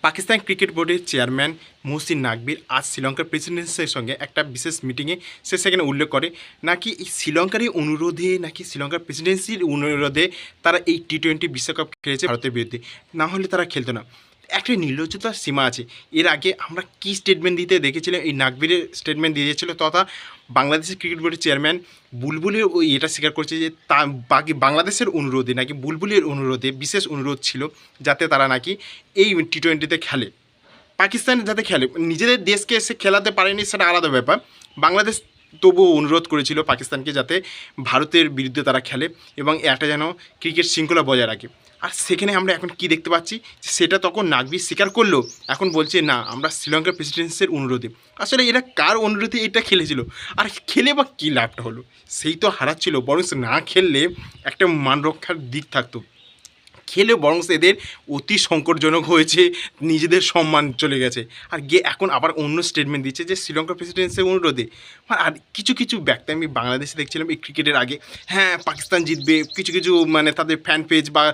Pakistan cricket বোর্ডের chairman Muhsin নাকবির আজ শ্রীলঙ্কার প্রেসিডেন্টের সঙ্গে একটা বিশেষ মিটিংয়ে সে সেখানে উল্লেখ করে নাকি এই শ্রীলঙ্কারই অনুরোধে নাকি শ্রীলঙ্কার প্রেসিডেন্সির অনুরোধে তারা এই টি-20 বিশ্বকাপ খেলেছে ভারতের বিরুদ্ধে, না হলে তারা খেলতো না। একটা নির্লজ্জতার সীমা আছে। এর আগে আমরা কি স্টেটমেন্ট দিতে দেখেছিলাম, এই নাকবিরের স্টেটমেন্ট দিয়েছিল তথা বাংলাদেশের ক্রিকেট বোর্ডের চেয়ারম্যান বুলবুলের ওই এটা স্বীকার করছে যে তা বাকি বাংলাদেশের অনুরোধে নাকি বুলবুলের অনুরোধে বিশেষ অনুরোধ ছিল যাতে তারা নাকি এই টি-20তে খেলে, পাকিস্তান যাতে খেলে। নিজেদের দেশকে এসে খেলাতে পারেনি সেটা আলাদা ব্যাপার। বাংলাদেশ তবুও অনুরোধ করেছিল পাকিস্তানকে যাতে ভারতের বিরুদ্ধে তারা খেলে এবং একটা যেন ক্রিকেট শৃঙ্খলা বজায় রাখে। আর সেখানে আমরা এখন কি দেখতে পাচ্ছি, সেটা তখন নাকবি স্বীকার করলো, এখন বলছে না আমরা শ্রীলঙ্কার প্রেসিডেন্সির অনুরোধে। আসলে এরা কার অনুরোধে এটা খেলেছিল, আর খেলে বা কী লাভটা হলো? সেই তো হারাচ্ছিল, বরং না খেললে একটা মান রক্ষার দিক থাকতো। খেলে বরং এদের অতি সংকটজনক হয়েছে, নিজেদের সম্মান চলে গেছে। আর গিয়ে এখন আবার অন্য স্টেটমেন্ট দিচ্ছে যে শ্রীলঙ্কা প্রেসিডেন্সির অনুরোধে। আর কিছু কিছু ব্যক্তি আমি বাংলাদেশে দেখছিলাম এই ক্রিকেটের আগে, হ্যাঁ পাকিস্তান জিতবে, কিছু কিছু মানে তাদের ফ্যান পেজ বা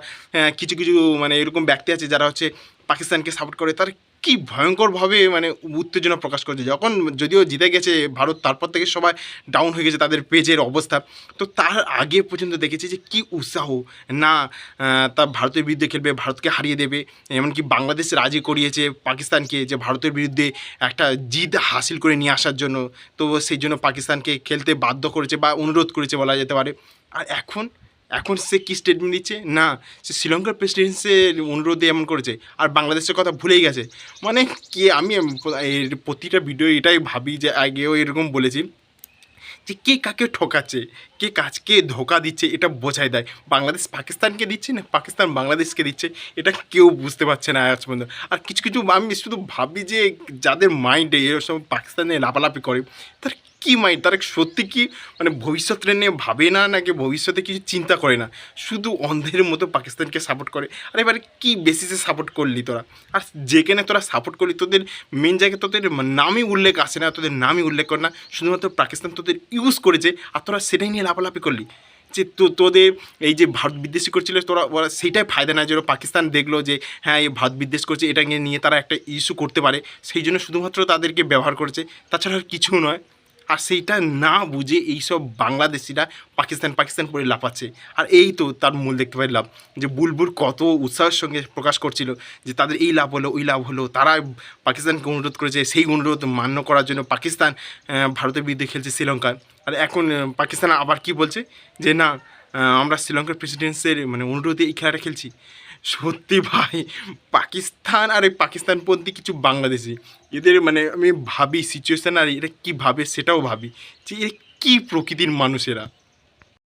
কিছু কিছু মানে এরকম ব্যক্তি আছে যারা হচ্ছে পাকিস্তানকে সাপোর্ট করে, তার কি ভয়ঙ্করভাবে মানে উত্তেজনা প্রকাশ করছে। যখন যদিও জিতে গেছে ভারত, তারপর থেকে সবাই ডাউন হয়ে গেছে তাদের পেজের অবস্থা। তো তার আগে পর্যন্ত দেখেছি যে কি উৎসাহ, না তা ভারতের বিরুদ্ধে খেলবে, ভারতকে হারিয়ে দেবে। এমনকি বাংলাদেশ রাজি করিয়েছে পাকিস্তানকে যে ভারতের বিরুদ্ধে একটা জিত হাসিল করে নিয়ে আসার জন্য। তো সেই জন্য পাকিস্তানকে খেলতে বাধ্য করেছে বা অনুরোধ করেছে বলা যেতে পারে। আর এখন এখন সে কী স্টেটমেন্ট দিচ্ছে, না সে শ্রীলঙ্কার প্রেসিডেন্সির অনুরোধে এমন করেছে আর বাংলাদেশের কথা ভুলেই গেছে। মানে কি আমি এর প্রতিটা ভিডিও এটাই ভাবি, যে আগেও এরকম বলেছি যে কে কাকে ঠকাচ্ছে, কে কাজকে ধোকা দিচ্ছে, এটা বোঝাই দেয়। বাংলাদেশ পাকিস্তানকে দিচ্ছে না পাকিস্তান বাংলাদেশকে দিচ্ছে, এটা কেউ বুঝতে পারছে না আজ পর্যন্ত। আর কিছু কিছু আমি শুধু ভাবি যে যাদের মাইন্ডে এরকম পাকিস্তানে লাফালাফি করে, তার কী মাইন্ড, তারা সত্যি কি মানে ভবিষ্যৎটা নিয়ে ভাবে না, নাকি ভবিষ্যতে কিছু চিন্তা করে না, শুধু অন্ধের মতো পাকিস্তানকে সাপোর্ট করে। আর এবারে কী বেসিসে সাপোর্ট করলি তোরা? আর যেখানে তোরা সাপোর্ট করলি তোদের মেন জায়গায় তোদের নামই উল্লেখ আসে না, তোদের নামই উল্লেখ করে না, শুধুমাত্র পাকিস্তান তোদের ইউজ করেছে আর তোরা সেটাই নিয়ে লাফালাফি করলি। যে তোদের এই যে ভারত বিদ্বেষী করছিল তোরা, ওরা সেইটাই ফায়দা নেয় যে পাকিস্তান দেখলো যে হ্যাঁ এই ভারত বিদ্বেষ করছে, এটাকে নিয়ে তারা একটা ইস্যু করতে পারে, সেই জন্য শুধুমাত্র তাদেরকে ব্যবহার করেছে, তাছাড়া আর কিছু নয়। আর সেইটা না বুঝে এইসব বাংলাদেশিরা পাকিস্তান পাকিস্তান করে লাফাচ্ছে। আর এই তো তার মূল দেখতে পারলাম যে বুলবুল কত উৎসাহের সঙ্গে প্রকাশ করছিল যে তাদের এই লাভ হলো ওই লাভ হলো, তারা পাকিস্তানকে অনুরোধ করেছে, সেই অনুরোধ মান্য করার জন্য পাকিস্তান ভারতের বিরুদ্ধে খেলছে শ্রীলঙ্কার। আর এখন পাকিস্তান আবার কি বলছে যে না আমরা শ্রীলঙ্কার প্রেসিডেন্সির মানে অনুরোধে এই খেলাটা খেলছি। সত্যি ভাই, পাকিস্তান আর এই পাকিস্তানপন্থী কিছু বাংলাদেশি, এদের মানে আমি ভাবি সিচুয়েশান আর এরা কী ভাবে সেটাও ভাবি যে এ কী প্রকৃতির মানুষেরা।